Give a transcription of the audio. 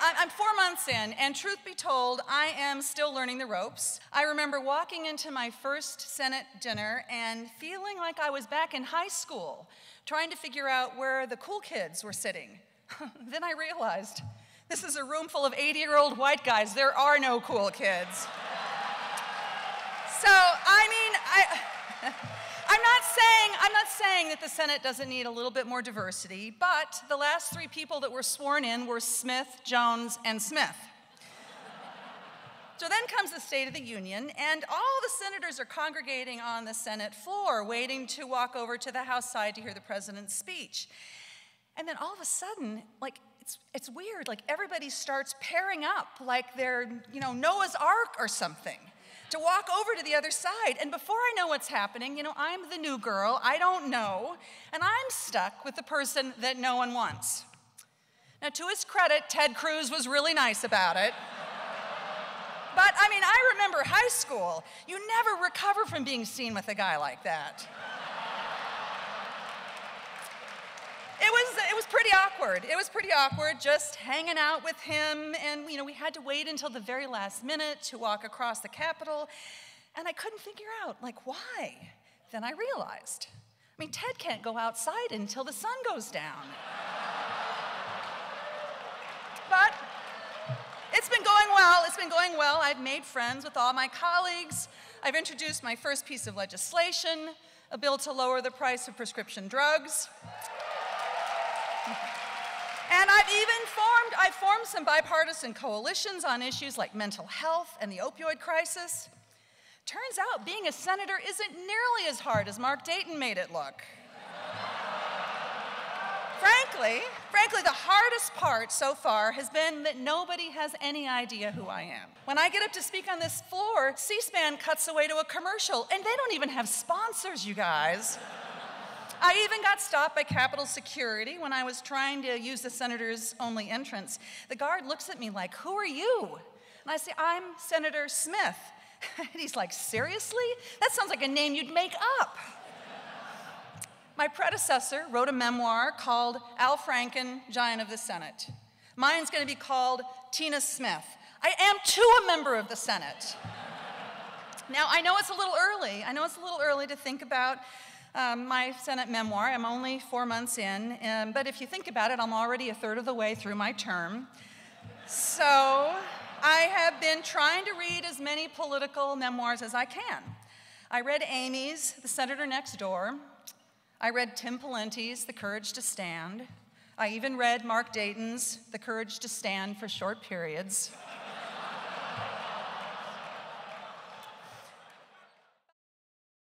I'm 4 months in, and truth be told, I am still learning the ropes. I remember walking into my first Senate dinner and feeling like I was back in high school, trying to figure out where the cool kids were sitting. Then I realized, this is a room full of 80-year-old white guys. There are no cool kids. So, I mean, I'm not saying that the Senate doesn't need a little bit more diversity, but the last 3 people that were sworn in were Smith, Jones, and Smith. So then comes the State of the Union, and all the senators are congregating on the Senate floor, waiting to walk over to the House side to hear the president's speech. And then all of a sudden, like, it's weird, like everybody starts pairing up like they're, Noah's Ark or something, to walk over to the other side. And before I know what's happening, I'm the new girl, I don't know, and I'm stuck with the person that no one wants. Now, to his credit, Ted Cruz was really nice about it. But, I mean, I remember high school. You never recover from being seen with a guy like that. It was pretty awkward. It was pretty awkward just hanging out with him, and we had to wait until the very last minute to walk across the Capitol, and I couldn't figure out, like, why? Then I realized, Ted can't go outside until the sun goes down. But it's been going well. It's been going well. I've made friends with all my colleagues. I've introduced my first piece of legislation, a bill to lower the price of prescription drugs. And I've formed some bipartisan coalitions on issues like mental health and the opioid crisis. Turns out being a senator isn't nearly as hard as Mark Dayton made it look. Frankly, the hardest part so far has been that nobody has any idea who I am. When I get up to speak on this floor, C-SPAN cuts away to a commercial, and they don't even have sponsors, you guys. I even got stopped by Capitol Security when I was trying to use the senator's only entrance. The guard looks at me like, "Who are you?" And I say, "I'm Senator Smith." And he's like, "Seriously? That sounds like a name you'd make up." My predecessor wrote a memoir called Al Franken, Giant of the Senate. Mine's going to be called Tina Smith. I am too a member of the Senate. Now, I know it's a little early. I know it's a little early to think about my Senate memoir. I'm only 4 months in, but if you think about it, I'm already a third of the way through my term. So I have been trying to read as many political memoirs as I can. I read Amy's The Senator Next Door. I read Tim Pawlenty's The Courage to Stand. I even read Mark Dayton's The Courage to Stand for Short Periods.